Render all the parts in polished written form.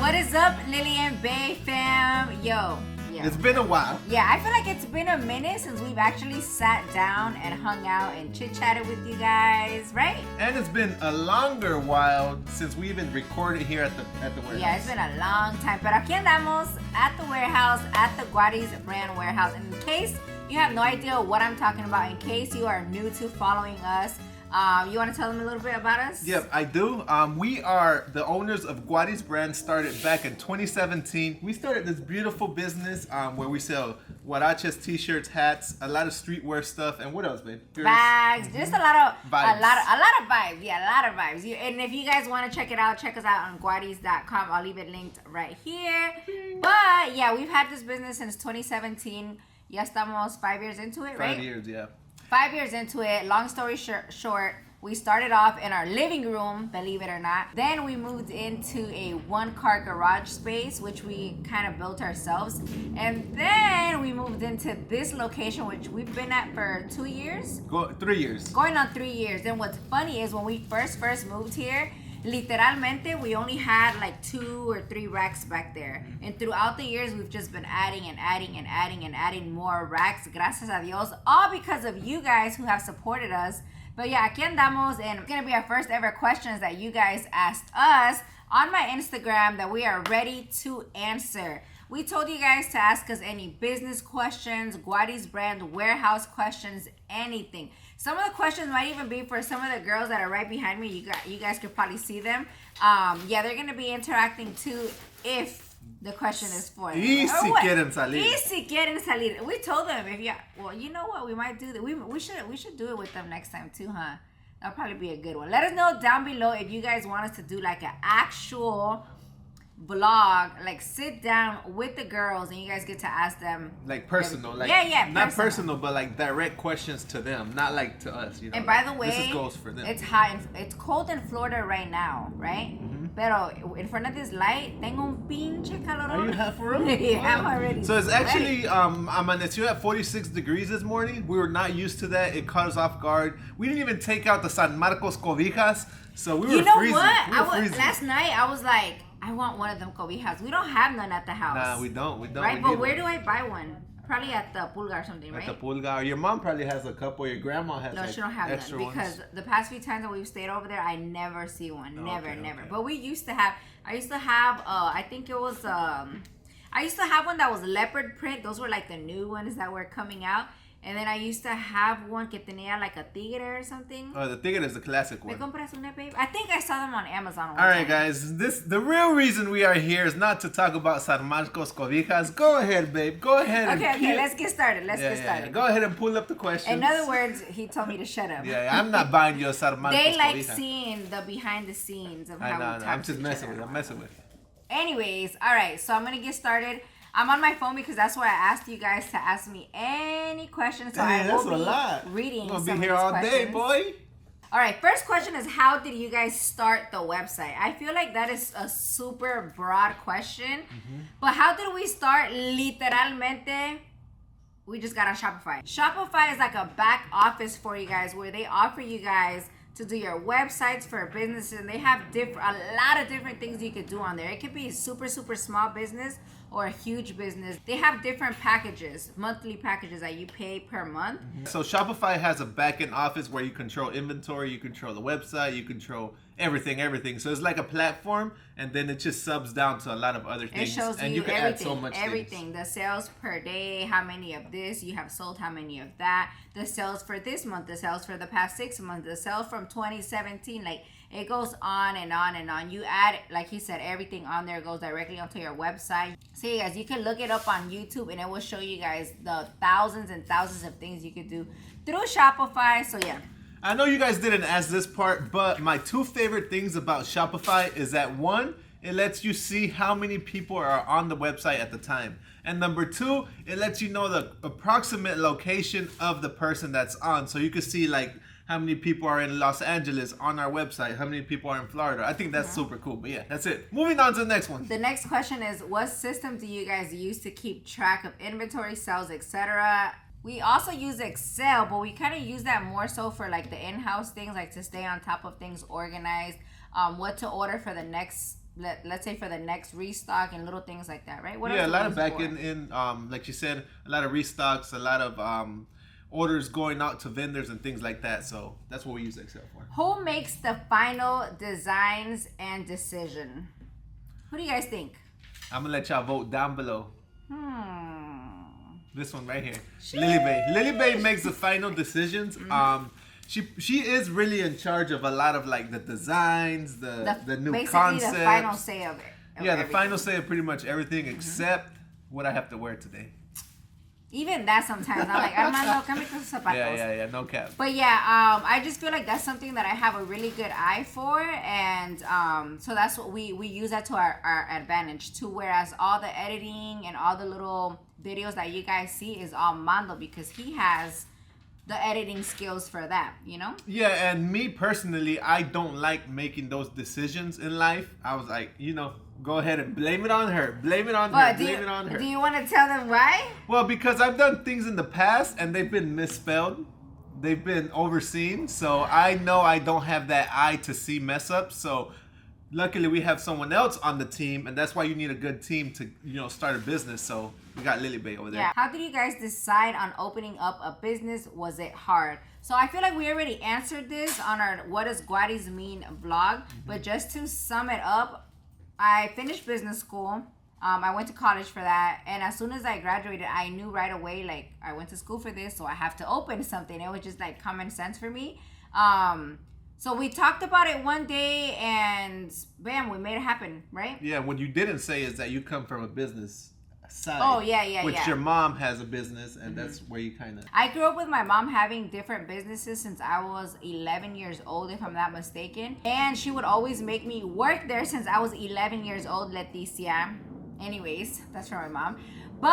What is up, Lily and Bay fam? Yo. It's been a while. Yeah, I feel like it's been a minute since we've actually sat down and hung out and chit-chatted with you guys, right? And it's been a longer while since we even recorded here at the warehouse. Yeah, it's been a long time. Pero aquí andamos at the warehouse, at the GUARIZ brand warehouse. And in case you have no idea what I'm talking about, in case you are new to following us, you want to tell them a little bit about us? Yep, I do. We are the owners of GUARIZ brand, started back in 2017. We started this beautiful business where we sell huaraches, t-shirts, hats, a lot of streetwear stuff, and what else, babe? Bags, just a lot of vibes. a lot of vibes. Yeah, a lot of vibes. And if you guys want to check it out, check us out on guariz.com. I'll leave it linked right here. But yeah, we've had this business since 2017. Ya estamos 5 years into it, right? 5 years, yeah. 5 years into it. Long story short, we started off in our living room, believe it or not. Then we moved into a one-car garage space, which we kind of built ourselves. And then we moved into this location, which we've been at for 2 years. 3 years. Going on 3 years. Then what's funny is when we first moved here, literalmente we only had like 2 or 3 racks back there. And throughout the years, we've just been adding and adding and adding and adding more racks, gracias a Dios, all because of you guys who have supported us. But yeah, aquí andamos, and it's gonna be our first ever questions that you guys asked us on my Instagram that we are ready to answer. We told you guys to ask us any business questions, GUARIZ brand warehouse questions, anything. Some of the questions might even be for some of the girls that are right behind me. You guys could probably see them. Yeah, they're gonna be interacting too if the question is for them. Y si quieren salir. Y si quieren salir. We told them if well, you know what, we might do that. We should do it with them next time too, huh? That'll probably be a good one. Let us know down below if you guys want us to do like an actual vlog, like sit down with the girls and you guys get to ask them like personal, like not personal, but like direct questions to them, not like to us, you know. And by the way, this goes for them. It's hot, it's cold in Florida right now, right? Pero in front of this light, tengo un pinche calorón. Are you hot for real? Yeah, I'm already. So it's actually amaneció at 46 degrees this morning. We were not used to that. It caught us off guard. We didn't even take out the San Marcos cobijas, so we were freezing. You know what? We were freezing. Last night I was like, I want one of them cobijas. We don't have none at the house. Nah, we don't. Right, but where do I buy one? Probably at the Pulga or something, right? At the Pulga. Or your mom probably has a couple. Your grandma has. No, like she don't have extra none because the past few times that we've stayed over there, I never see one. Never. Okay. But we used to have. I used to have. I think it was. I used to have one that was leopard print. Those were like the new ones that were coming out. And then I used to have one que tenía like a tigre or something. Oh, the tigre is the classic one. ¿Me compras una, babe? I think I saw them on Amazon. All right, guys. The real reason we are here is not to talk about San Marcos cobijas. Go ahead, babe. Go ahead. Okay. Let's get started. Let's get started. Yeah. Go ahead and pull up the questions. In other words, he told me to shut up. Yeah, I'm not buying your San Marcos They like cobija. seeing the behind the scenes of how we talk I'm just to messing each with. other. I'm messing with. Anyways, all right. So I'm gonna get started. I'm on my phone because that's why I asked you guys to ask me any questions. So I will be reading We're some gonna be here of these all questions. day, boy. All right, first question is, how did you guys start the website? I feel like that is a super broad question, but how did we start? Literalmente, we just got on Shopify. Shopify is like a back office for you guys where they offer you guys to do your websites for businesses, and they have a lot of different things you could do on there. It could be a super small business or a huge business. They have different packages, monthly packages that you pay per month. So Shopify has a back-end office where you control inventory, you control the website, you control everything. So it's like a platform, and then it just subs down to a lot of other things. It shows and you can everything, add so much everything. things. The sales per day, how many of this you have sold, how many of that, the sales for this month, the sales for the past 6 months, the sales from 2017. Like, it goes on and on and on. You add, like he said, everything on there goes directly onto your website. So you guys, you can look it up on YouTube and it will show you guys the thousands and thousands of things you could do through Shopify. So yeah. I know you guys didn't ask this part, but my 2 favorite things about Shopify is that 1, it lets you see how many people are on the website at the time. And number 2, it lets you know the approximate location of the person that's on. So you can see like how many people are in Los Angeles on our website, how many people are in Florida. I think that's super cool. But yeah, that's it. Moving on to the next one. The next question is, what system do you guys use to keep track of inventory, sales, etc.? We also use Excel, but we kind of use that more so for like the in-house things, like to stay on top of things, organized, what to order for the next let's say for the next restock and little things like that, right? What Yeah, else a do lot we of use it back for? in like you said, a lot of restocks, a lot of orders going out to vendors and things like that. So that's what we use Excel for. Who makes the final designs and decision? Who do you guys think? I'm gonna let y'all vote down below. This one right here, Lily Bay. Lily Bay makes the final decisions. She is really in charge of a lot of like the designs, the new basically concepts. the final say of it. Yeah, the final say of pretty much everything except what I have to wear today. Even that sometimes I'm like, Armando, come tus zapatos. Yeah, no cap. But yeah, I just feel like that's something that I have a really good eye for, and so that's what we use that to our advantage too. Whereas all the editing and all the little videos that you guys see is all Mando, because he has the editing skills for that, you know? Yeah, and me personally, I don't like making those decisions in life. I was like, go ahead and blame it on her. Blame it on her. Blame it on her. Do you want to tell them why? Well, because I've done things in the past and they've been misspelled. They've been overseen. So I know I don't have that eye to see mess ups. So luckily we have someone else on the team, and that's why you need a good team to, start a business. So we got Lily Bay over there. Yeah. How did you guys decide on opening up a business? Was it hard? So I feel like we already answered this on our What Does GUARIZ Mean vlog. But just to sum it up, I finished business school. I went to college for that. And as soon as I graduated, I knew right away, like, I went to school for this, so I have to open something. It was just like common sense for me. So we talked about it one day and bam, we made it happen, right? Yeah, what you didn't say is that you come from a business side. Oh, yeah. Which your mom has a business, and that's where you kind of... I grew up with my mom having different businesses since I was 11 years old, if I'm not mistaken. And she would always make me work there since I was 11 years old, Leticia. Anyways, that's from my mom. But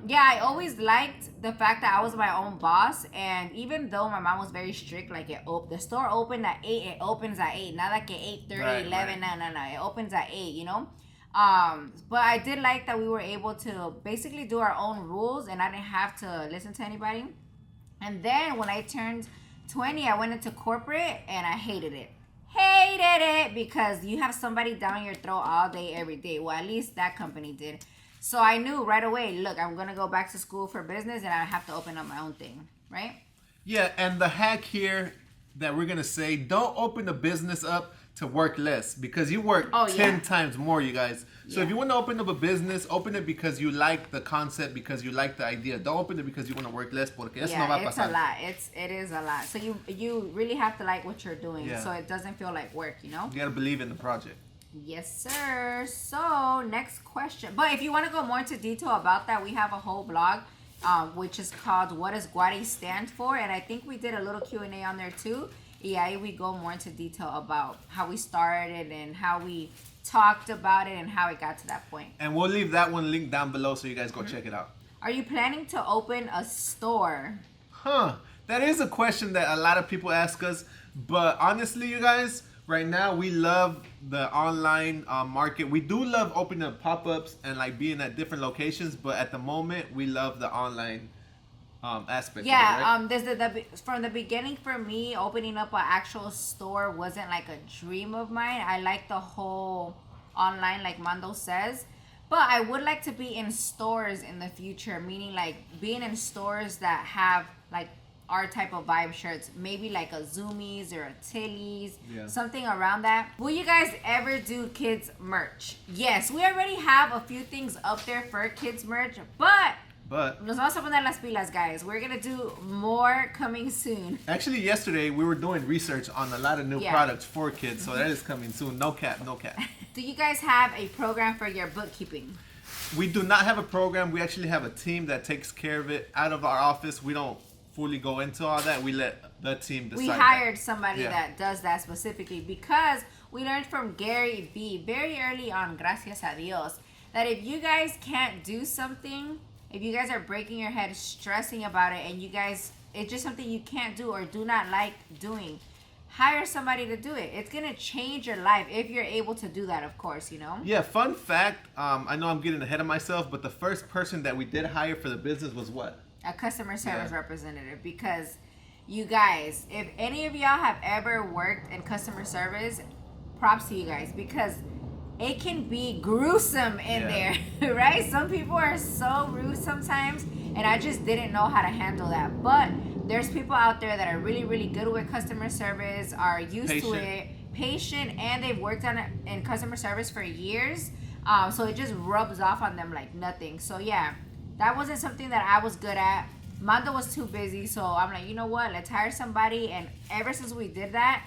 yeah, I always liked the fact that I was my own boss. And even though my mom was very strict, like the store opened at 8, it opens at 8. Not like at 8:30, Right, 11. right. No. It opens at 8, you know? But I did like that we were able to basically do our own rules and I didn't have to listen to anybody. And then when I turned 20, I went into corporate and I hated it. Hated it because you have somebody down your throat all day, every day. Well, at least that company did. So I knew right away, look, I'm going to go back to school for business and I have to open up my own thing, right? Yeah, and the hack here that we're going to say, don't open a business up to work less, because you work 10 times more, you guys. So if you want to open up a business, open it because you like the concept, because you like the idea. Don't open it because you want to work less, porque eso no va a pasar. It's a lot. It is a lot. So you really have to like what you're doing, so it doesn't feel like work, you know? You got to believe in the project. Yes, sir. So next question. But if you want to go more into detail about that, we have a whole blog, which is called What Does GUARIZ Stand For? And I think we did a little Q&A on there too. Yeah, we go more into detail about how we started and how we talked about it and how it got to that point. And we'll leave that one linked down below so you guys go check it out. Are you planning to open a store? That is a question that a lot of people ask us. But honestly, you guys, right now we love the online market. We do love opening up pop-ups and like being at different locations. But at the moment, we love the online aspect. Yeah, of it, right? From the beginning, for me, opening up an actual store wasn't like a dream of mine. I like the whole online, like Mando says, but I would like to be in stores in the future, meaning like being in stores that have like our type of vibe shirts, maybe like a Zoomies or a Tilly's, something around that. Will you guys ever do kids merch? Yes, we already have a few things up there for kids merch, but nos vamos a poner las pilas, guys. We're gonna do more coming soon. Actually, yesterday we were doing research on a lot of new products for kids, so that is coming soon. No cap. Do you guys have a program for your bookkeeping? We do not have a program. We actually have a team that takes care of it out of our office. We don't fully go into all that. We let the team decide. We hired somebody that does that specifically because we learned from Gary B very early on, gracias a Dios, that if you guys can't do something, if you guys are breaking your head stressing about it and you guys, it's just something you can't do or do not like doing, hire somebody to do it. It's going to change your life if you're able to do that, of course, you know? Yeah, fun fact, I know I'm getting ahead of myself, but the first person that we did hire for the business was what? A customer service representative. Because you guys, if any of y'all have ever worked in customer service, props to you guys, because it can be gruesome in there, right? Some people are so rude sometimes, and I just didn't know how to handle that. But there's people out there that are really, really good with customer service, are used to it, patient, and they've worked on it in customer service for years. So it just rubs off on them like nothing. So yeah, that wasn't something that I was good at. Mando was too busy, so I'm like, you know what? Let's hire somebody. And ever since we did that,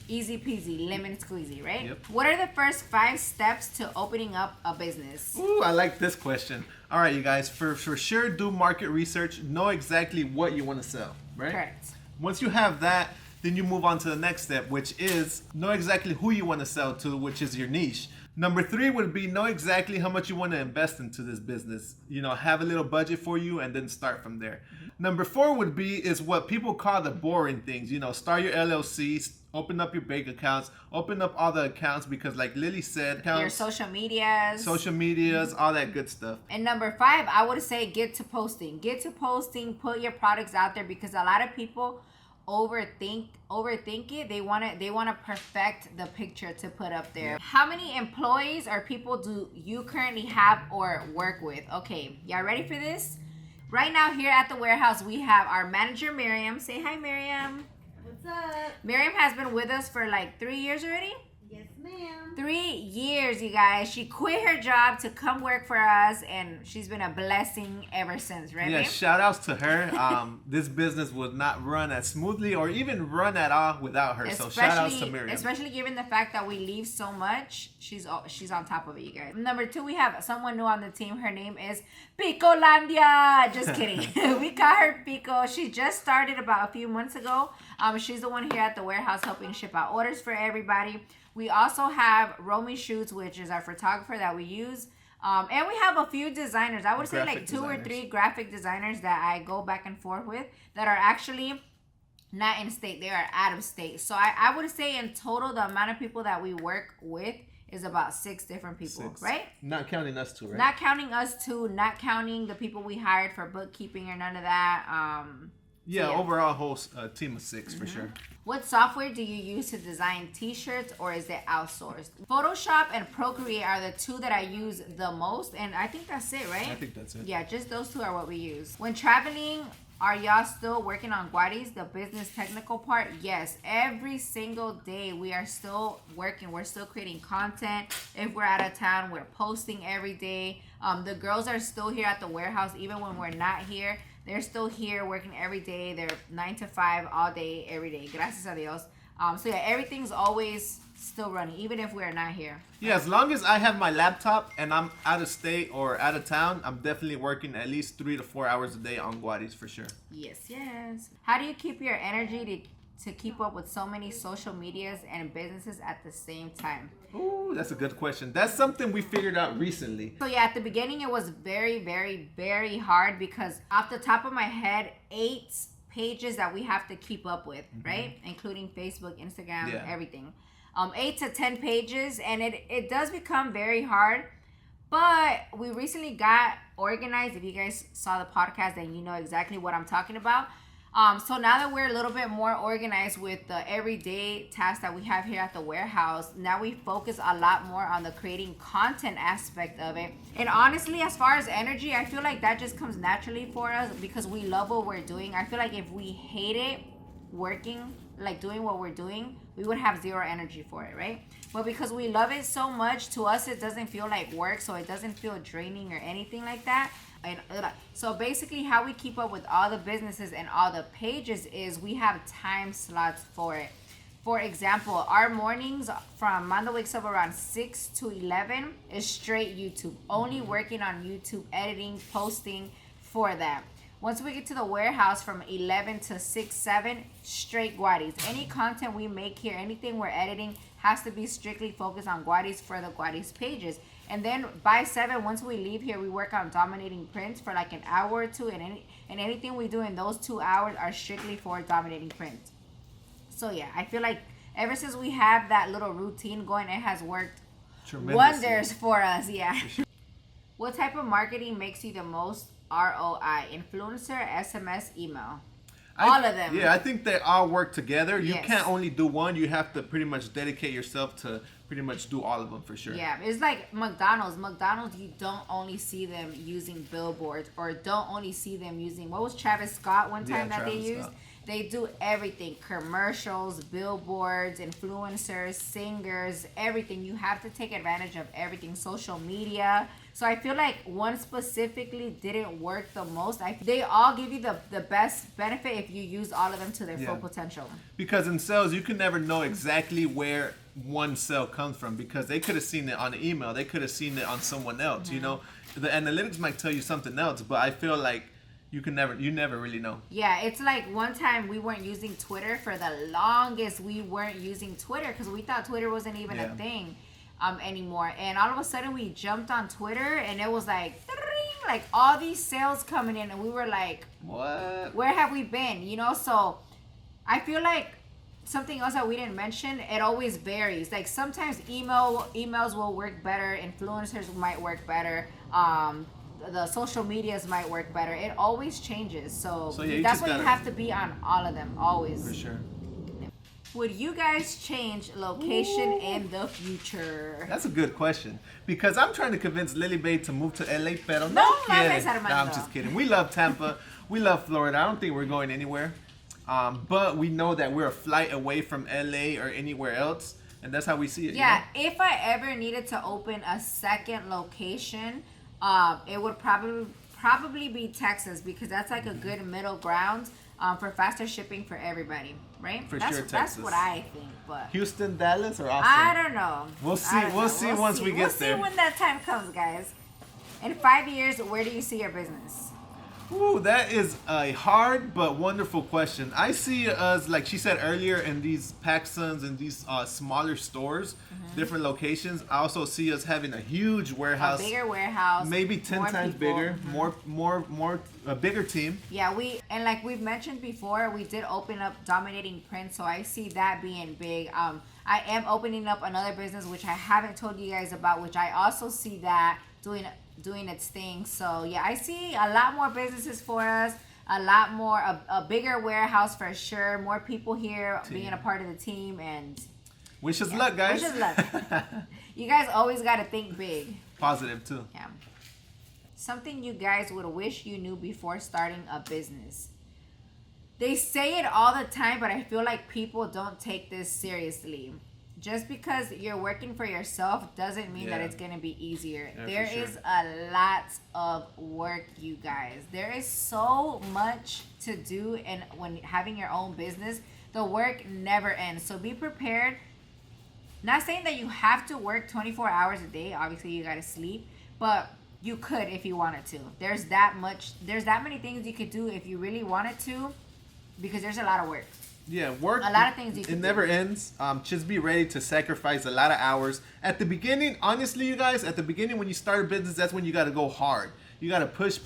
easy peasy, lemon squeezy, right? Yep. What are the first 5 steps to opening up a business? Ooh, I like this question. All right, you guys, for sure, do market research. Know exactly what you want to sell, right? Correct. Once you have that, then you move on to the next step, which is know exactly who you want to sell to, which is your niche. Number 3 would be know exactly how much you want to invest into this business. You know, have a little budget for you and then start from there. Number 4 would be is what people call the boring things. You know, start your LLC, open up your bank accounts, open up all the accounts because like Lily said, Your social medias, all that good stuff. And number 5, I would say get to posting. Get to posting, put your products out there because a lot of people overthink it. They want to perfect the picture to put up there. Yeah. How many employees or people do you currently have or work with? Okay, y'all ready for this? Right now here at the warehouse we have our manager Miriam. Say hi, Miriam. What's up? Miriam has been with us for like 3 years already. Yes, ma'am. 3 years, you guys. She quit her job to come work for us, and she's been a blessing ever since, right? Yeah, babe? shout outs to her. This business would not run as smoothly or even run at all without her. So shout outs to Miriam. Especially given the fact that we leave so much, she's on top of it, you guys. Number 2, we have someone new on the team. Her name is Picolandia. Just kidding. We call her Pico. She just started about a few months ago. She's the one here at the warehouse helping ship out orders for everybody. We also have Romy Shoots, which is our photographer that we use. And we have a few designers. I would say like 2 or 3 graphic designers that I go back and forth with that are actually not in state. They are out of state. So I would say in total, the amount of people that we work with is about 6 different people, right? Not counting us 2, right? Not counting us 2, not counting the people we hired for bookkeeping or none of that. Yeah, overall whole team of 6 for sure. What software do you use to design t-shirts, or is it outsourced? Photoshop and Procreate are the 2 that I use the most, and I think that's it, right? I think that's it. Yeah, just those 2 are what we use. When traveling, are y'all still working on GUARIZ, the business technical part? Yes, every single day we are still working. We're still creating content. If we're out of town, we're posting every day. The girls are still here at the warehouse, even when we're not here. They're still here working every day. They're 9 to 5 all day, every day. Gracias a Dios. So yeah, everything's always still running, even if we're not here. Yeah, as long as I have my laptop and I'm out of state or out of town, I'm definitely working at least 3 to 4 hours a day on GUARIZ for sure. Yes. How do you keep your energy to keep up with so many social medias and businesses at the same time? Ooh, that's a good question. That's something we figured out recently. So yeah, at the beginning it was very, very, very hard because off the top of my head, 8 pages that we have to keep up with, right? Including Facebook, Instagram, everything. 8 to 10 pages, and it does become very hard. But we recently got organized. If you guys saw the podcast, then you know exactly what I'm talking about. So now that we're a little bit more organized with the everyday tasks that we have here at the warehouse, now we focus a lot more on the creating content aspect of it. And honestly, as far as energy, I feel like that just comes naturally for us because we love what we're doing. I feel like if we hated working, like doing what we're doing, we would have 0 energy for it, right? But because we love it so much, to us it doesn't feel like work, so it doesn't feel draining or anything like that. And so basically how we keep up with all the businesses and all the pages is we have time slots for it. For example, our mornings from Mando wakes up around 6 to 11 is straight YouTube, only working on YouTube, editing, posting for that. Once we get to the warehouse from 11 to 6, 7, straight GUARIZ. Any content we make here, anything we're editing has to be strictly focused on GUARIZ for the GUARIZ pages. And then by 7, once we leave here, we work on dominating prints for like an hour or 2. And anything we do in those 2 hours are strictly for dominating prints. So yeah, I feel like ever since we have that little routine going, it has worked wonders for us. Yeah. What type of marketing makes you the most ROI? Influencer, SMS, email? All of them. Yeah, I think they all work together. You Yes. can't only do one. You have to pretty much dedicate yourself to pretty much do all of them for sure. Yeah, it's like McDonald's. McDonald's, you don't only see them using billboards or don't only see them using, what was Travis Scott one time that they Travis used? Scott. They do everything, commercials, billboards, influencers, singers, everything. You have to take advantage of everything, social media. So I feel like one specifically didn't work the most. They all give you the best benefit if you use all of them to their full potential. Because in sales, you can never know exactly where one sale comes from because they could have seen it on an email. They could have seen it on someone else, you know. The analytics might tell you something else, but I feel like you never really know. Yeah, it's like one time we weren't using Twitter for the longest. We weren't using Twitter because we thought Twitter wasn't even a thing anymore. And all of a sudden we jumped on Twitter and it was like, like all these sales coming in and we were like, what? Where have we been? You know, so I feel like something else that we didn't mention, it always varies. Like sometimes emails will work better, influencers might work better, the social medias might work better. It always changes. So yeah, that's why you have to be on all of them, always. For sure. Would you guys change location in the future? That's a good question because I'm trying to convince Lily Bae to move to LA, pero No no mames, quiere. Armando. No, I'm just kidding. We love Tampa. We love Florida. I don't think we're going anywhere. But we know that we're a flight away from LA or anywhere else, and that's how we see it. Yeah, you know? if I ever needed to open a second location, it would probably be Texas because that's like a good middle ground for faster shipping for everybody, right? For that's, sure, That's Texas. what I think, but Houston, Dallas, or Austin? I don't know. We'll see. We'll see once we get there. We'll see when that time comes, guys. In 5 years, where do you see your business? Ooh, that is a hard but wonderful question. I see us, like she said earlier, in these PacSuns and these smaller stores, different locations. I also see us having a huge warehouse, A bigger warehouse, maybe 10 more times people. bigger, more a bigger team. Yeah, like we've mentioned before, we did open up Dominating Print, so I see that being big. I am opening up another business which I haven't told you guys about, which I also see that doing its thing. So yeah, I see a lot more businesses for us, a lot more, a bigger warehouse for sure, more people here being a part of the team, and Wish us luck, guys. wish us luck. You guys always got to think big. Positive too. Yeah. Something you guys would wish you knew before starting a business. They say it all the time, but I feel like people don't take this seriously. Just because you're working for yourself doesn't mean that it's going to be easier. Yeah, There for sure. is a lot of work, you guys. There is so much to do, and when having your own business, the work never ends. So be prepared. Not saying that you have to work 24 hours a day. Obviously, you got to sleep, but you could if you wanted to. There's that many things you could do if you really wanted to, because there's a lot of work. Yeah, work. A lot of things you It can never do. ends. Just be ready to sacrifice a lot of hours. At the beginning, honestly, you guys, at the beginning when you start a business, that's when you got to go hard. You got to push.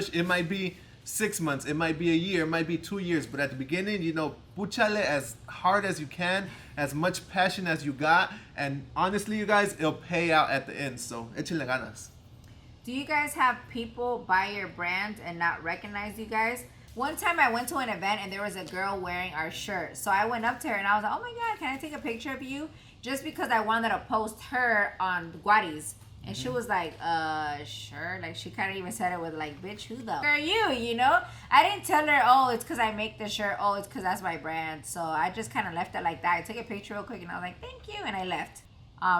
It might be 6 months, it might be a year, it might be 2 years, but at the beginning, you know, puchale as hard as you can, as much passion as you got, and honestly, you guys, it'll pay out at the end. So, échenle ganas. Do you guys have people buy your brand and not recognize you guys? One time I went to an event and there was a girl wearing our shirt. So I went up to her and I was like, oh my God, can I take a picture of you? Just because I wanted to post her on GUARIZ. And she was like, sure. Like, she kind of even said it with like, bitch, who the f- are you, you know? I didn't tell her, oh, it's because I make the shirt. Oh, it's because that's my brand. So I just kind of left it like that. I took a picture real quick and I was like, thank you. And I left.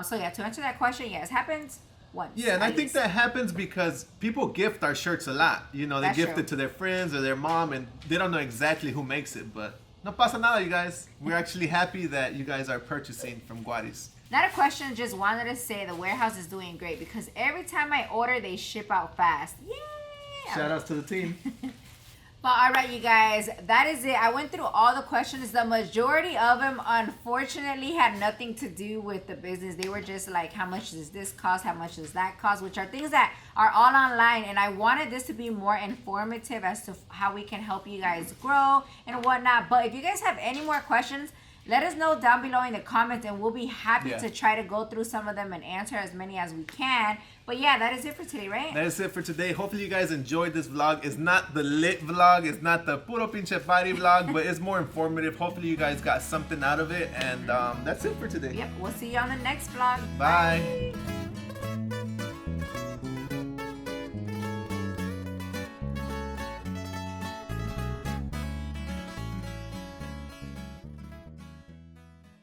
So yeah, to answer that question, yes, happens once. Yeah, and I at think least. that happens because people gift our shirts a lot. You know, they That's gift true. it to their friends or their mom, and they don't know exactly who makes it. But no pasa nada, you guys. We're actually happy that you guys are purchasing from GUARIZ. Not a question, just wanted to say the warehouse is doing great because every time I order, they ship out fast. Yay! Shout outs to the team. But all right, you guys, that is it. I went through all the questions. The majority of them, unfortunately, had nothing to do with the business. They were just like, how much does this cost? How much does that cost? Which are things that are all online. And I wanted this to be more informative as to how we can help you guys grow and whatnot. But if you guys have any more questions, Let us know down below in the comments, and we'll be happy Yeah. to try to go through some of them and answer as many as we can. But yeah, that is it for today, right? That is it for today. Hopefully you guys enjoyed this vlog. It's not the lit vlog. It's not the puro pinche party vlog, but it's more informative. Hopefully you guys got something out of it. And that's it for today. Yep, we'll see you on the next vlog. Bye.